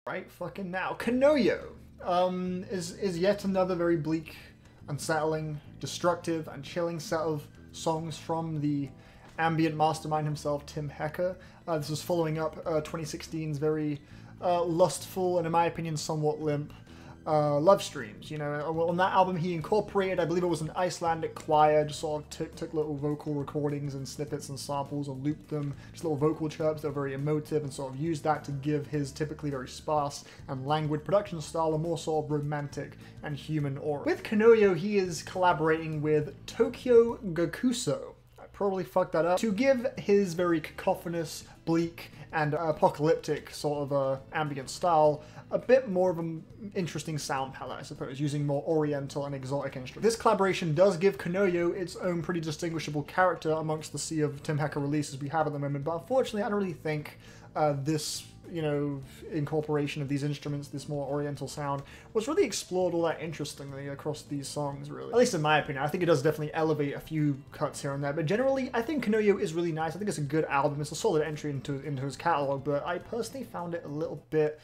Right fucking now. Konoyo is yet another very bleak, unsettling, destructive, and chilling set of songs from the ambient mastermind himself, Tim Hecker. This was following up 2016's very lustful and, in my opinion, somewhat limp Love Streams. You know, on that album he incorporated, I believe it was an Icelandic choir, just sort of took little vocal recordings and snippets and samples and looped them, just little vocal chirps that were very emotive, and sort of used that to give his typically very sparse and languid production style a more sort of romantic and human aura. With Konoyo, he is collaborating with Tokyo Gakuso, I probably fucked that up, to give his very cacophonous, bleak, and apocalyptic sort of ambient style a bit more of an interesting sound palette, I suppose, using more oriental and exotic instruments. This collaboration does give Konoyo its own pretty distinguishable character amongst the sea of Tim Hecker releases we have at the moment, but unfortunately I don't really think this, you know, incorporation of these instruments, this more oriental sound, was really explored all that interestingly across these songs, really. At least in my opinion. I think it does definitely elevate a few cuts here and there, but generally I think Konoyo is really nice. I think it's a good album. It's a solid entry into his catalog, but I personally found it a little bit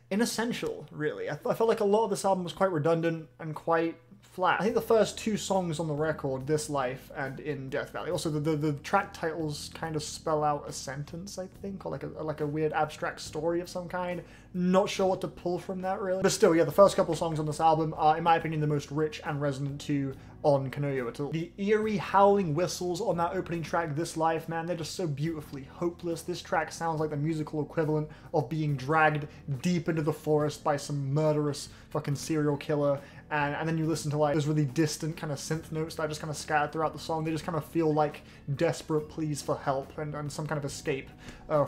inessential, really. I felt like a lot of this album was quite redundant and quite flat. I think the first two songs on the record, This Life and In Death Valley, also the track titles kind of spell out a sentence, I think, or like a weird abstract story of some kind. Not sure what to pull from that, really. But still, yeah, the first couple songs on this album are, in my opinion, the most rich and resonant two on Konoyo at all. The eerie howling whistles on that opening track, This Life, man, they're just so beautifully hopeless. This track sounds like the musical equivalent of being dragged deep into the forest by some murderous fucking serial killer, and then you listen to like those really distant kind of synth notes that are just kind of scattered throughout the song. They just kind of feel like desperate pleas for help and some kind of escape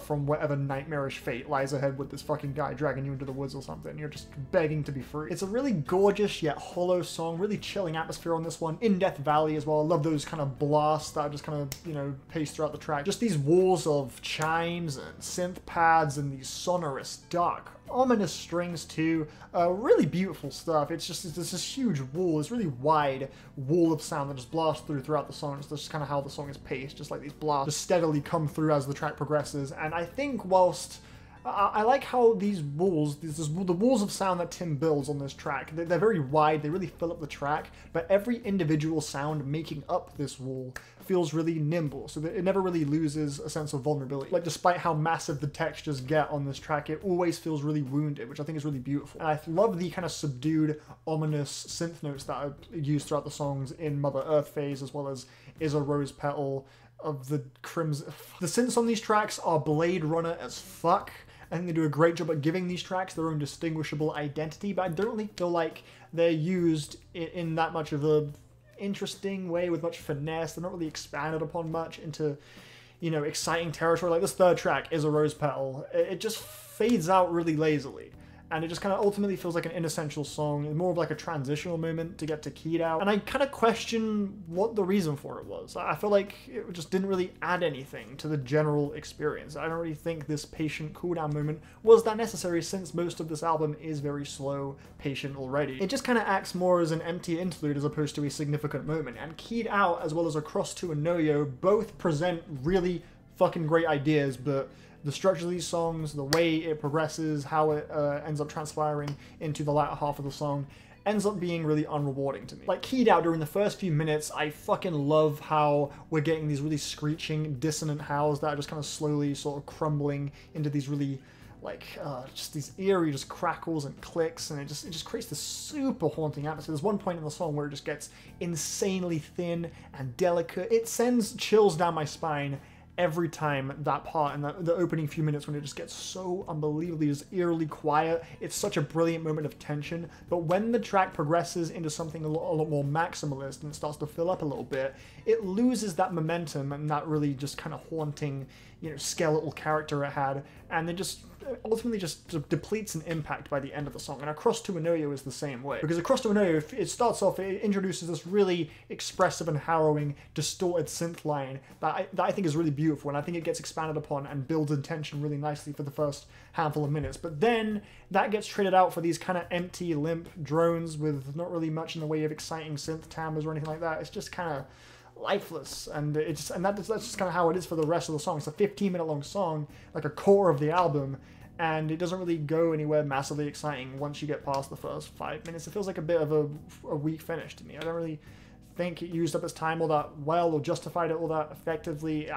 from whatever nightmarish fate lies ahead with this fucking guy dragging you into the woods or something. You're just begging to be free. It's a really gorgeous yet hollow song, really chilling atmosphere on this one. In Death Valley as well. I love those kind of blasts that are just kind of, you know, paced throughout the track. Just these walls of chimes and synth pads and these sonorous, dark, ominous strings too. Really beautiful stuff. It's this huge wall, this really wide wall of sound that just blasts throughout the song. It's just kind of how the song is paced, just like these blasts just steadily come through as the track progresses. And I think whilst I like how these walls, the walls of sound that Tim builds on this track, they're very wide, they really fill up the track, but every individual sound making up this wall feels really nimble, so that it never really loses a sense of vulnerability. Like, despite how massive the textures get on this track, it always feels really wounded, which I think is really beautiful. And I love the kind of subdued, ominous synth notes that are used throughout the songs in Mother Earth phase, as well as Is a Rose Petal of the Crimson. The synths on these tracks are Blade Runner as fuck. I think they do a great job at giving these tracks their own distinguishable identity, but I don't really feel like they're used in that much of a interesting way with much finesse. They're not really expanded upon much into, you know, exciting territory. Like this third track, Is a Rose Petal, it just fades out really lazily. And it just kind of ultimately feels like an inessential song, more of like a transitional moment to get to Keyed Out. And I kind of question what the reason for it was. I feel like it just didn't really add anything to the general experience. I don't really think this patient cooldown moment was that necessary, since most of this album is very slow, patient already. It just kind of acts more as an empty interlude as opposed to a significant moment. And Keyed Out, as well as Across to Anoyo, both present really fucking great ideas, but the structure of these songs, the way it progresses, how it ends up transpiring into the latter half of the song, ends up being really unrewarding to me. Like Keyed Out, during the first few minutes, I fucking love how we're getting these really screeching, dissonant howls that are just kind of slowly sort of crumbling into these really, like, just these eerie just crackles and clicks, and it just creates this super haunting atmosphere. There's one point in the song where it just gets insanely thin and delicate. It sends chills down my spine every time that part and the opening few minutes, when it just gets so unbelievably just eerily quiet. It's such a brilliant moment of tension, but when the track progresses into something a lot more maximalist and it starts to fill up a little bit, it loses that momentum and that really just kind of haunting, you know, skeletal character it had, and it just ultimately just depletes in impact by the end of the song. And Across to Anoyo is the same way, because Across to Anoyo, it starts off, it introduces this really expressive and harrowing, distorted synth line that I think is really beautiful, and I think it gets expanded upon and builds in tension really nicely for the first handful of minutes. But then that gets traded out for these kind of empty, limp drones with not really much in the way of exciting synth timbres or anything like that. It's just kind of lifeless, and that's just kind of how it is for the rest of the song. It's a 15-minute long song, like a core of the album, and it doesn't really go anywhere massively exciting once you get past the first 5 minutes. It feels like a bit of a weak finish to me. I don't really think it used up its time all that well or justified it all that effectively.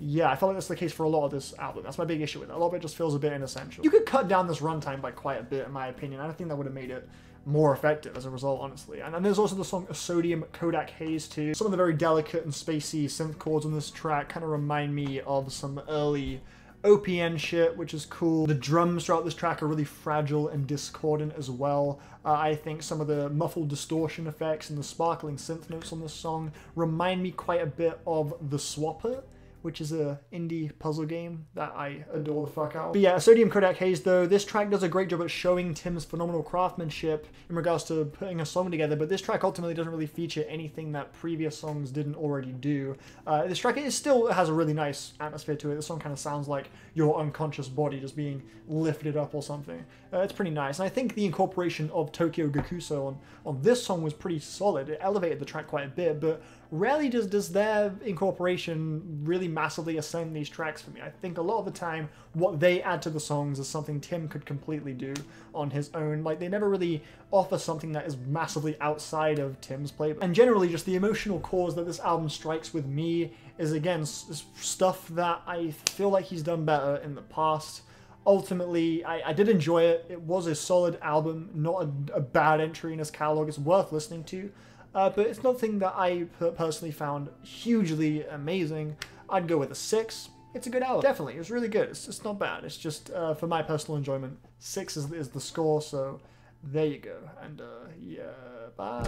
Yeah, I felt like that's the case for a lot of this album. That's my big issue with it. A lot of it just feels a bit inessential. You could cut down this runtime by quite a bit, in my opinion. I don't think that would have made it more effective as a result, honestly. And then there's also the song Sodium Codec Haze too. Some of the very delicate and spacey synth chords on this track kind of remind me of some early OPN shit, which is cool. The drums throughout this track are really fragile and discordant as well. I think some of the muffled distortion effects and the sparkling synth notes on this song remind me quite a bit of The Swapper, which is a indie puzzle game that I adore the fuck out. But yeah, Sodium Codec Haze though, this track does a great job at showing Tim's phenomenal craftsmanship in regards to putting a song together, but this track ultimately doesn't really feature anything that previous songs didn't already do. This track still has a really nice atmosphere to it. This song kind of sounds like your unconscious body just being lifted up or something. It's pretty nice, and I think the incorporation of Tokyo Gakuso on this song was pretty solid. It elevated the track quite a bit, but rarely does their incorporation really massively ascend these tracks for me. I think a lot of the time what they add to the songs is something Tim could completely do on his own. Like, they never really offer something that is massively outside of Tim's playbook. And generally just the emotional chords that this album strikes with me is, again, stuff that I feel like he's done better in the past. Ultimately, I did enjoy it. It was a solid album, not a bad entry in his catalog. It's worth listening to. But it's nothing that I personally found hugely amazing. I'd go with a 6. It's a good album. Definitely, it's really good. It's just not bad. It's just, for my personal enjoyment, 6 is the score, so there you go. And, yeah, bye.